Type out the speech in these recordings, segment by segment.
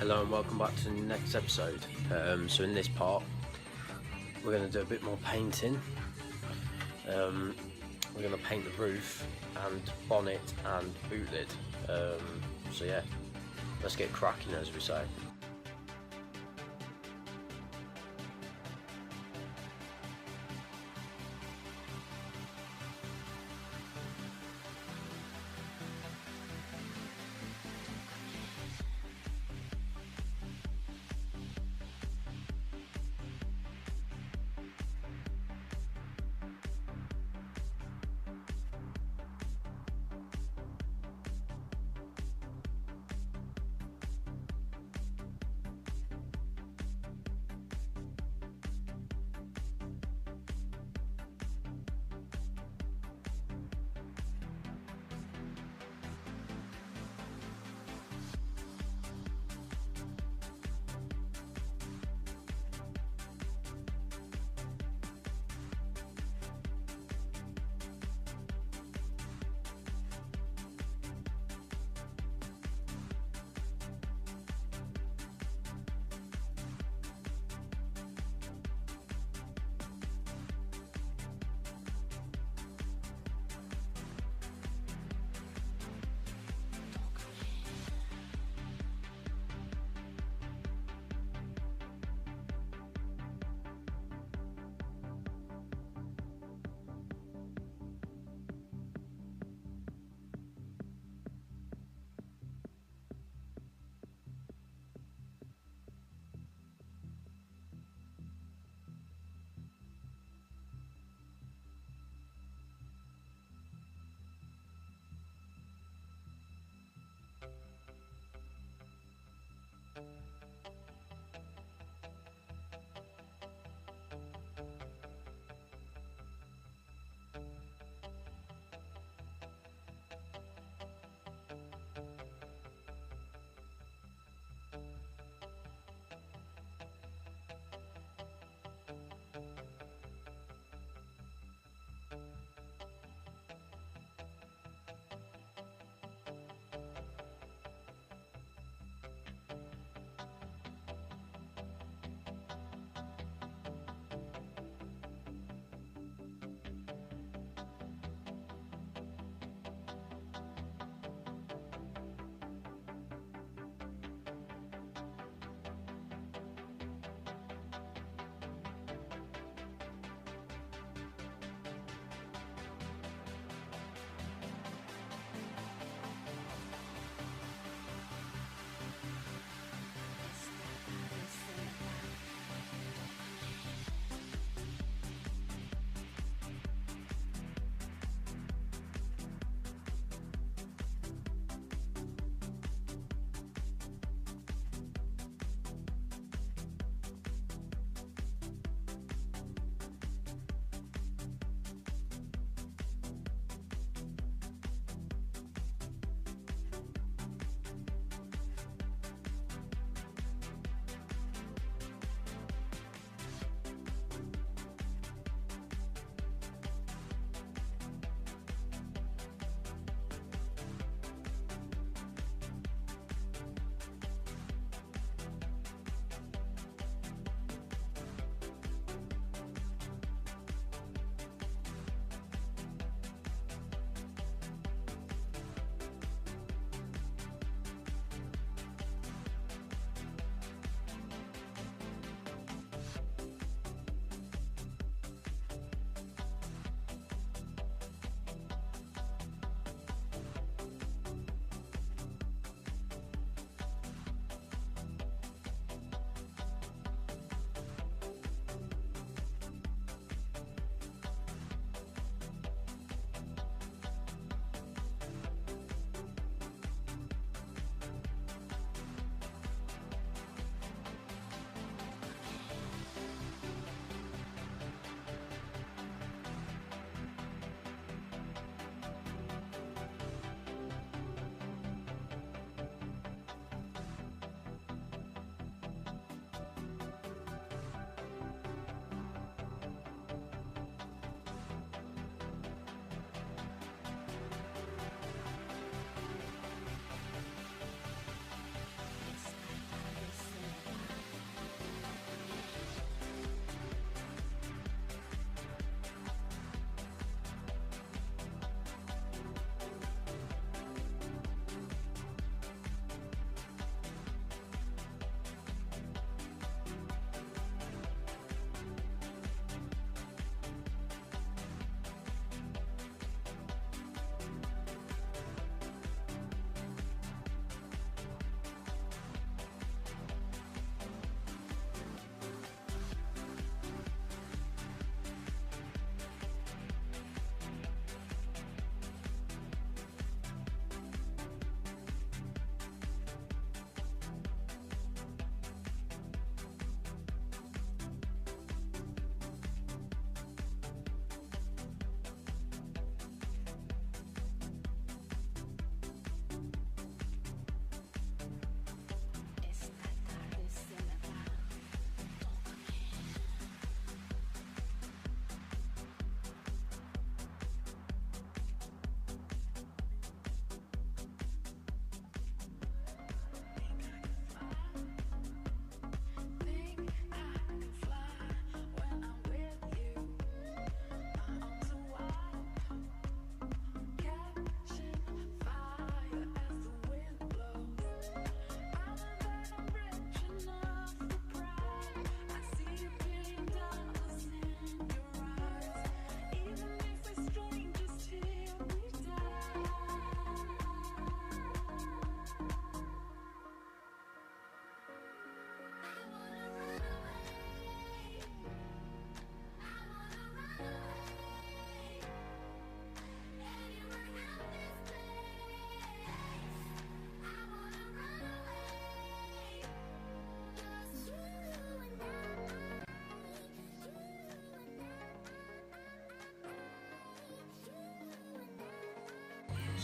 Hello and welcome back to the next episode. So in this part, we're going to do a bit more painting. We're going to paint the roof and bonnet and boot lid. So yeah, let's get cracking, as we say.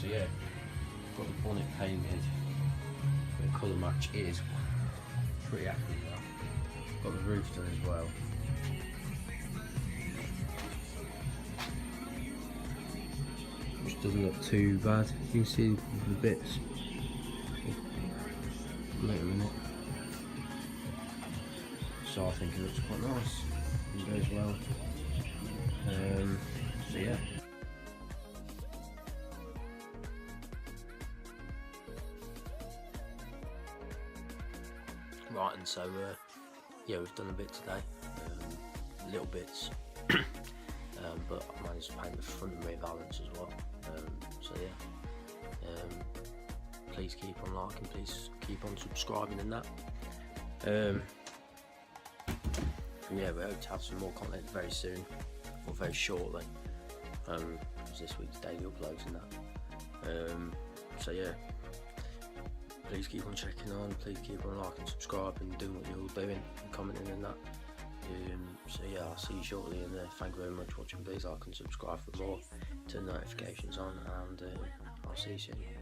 So yeah, got the bonnet painted. The colour match is pretty happy with that. Got the roof done as well. Which doesn't look too bad. You can see the bits. Wait a minute. So I think it looks quite nice. It goes well. So yeah. Right, and so yeah, we've done a bit today, little bits, but I managed to paint the front and rear valance as well. So yeah, please keep on liking, please keep on subscribing and that. And yeah, we hope to have some more content very soon, or very shortly, because this week's daily uploads and that. So yeah, please keep on checking on, please keep on liking, subscribing, doing what you're all doing, and commenting and that. So yeah, I'll see you shortly, and thank you very much for watching. Please like and subscribe for more, turn notifications on, and I'll see you soon.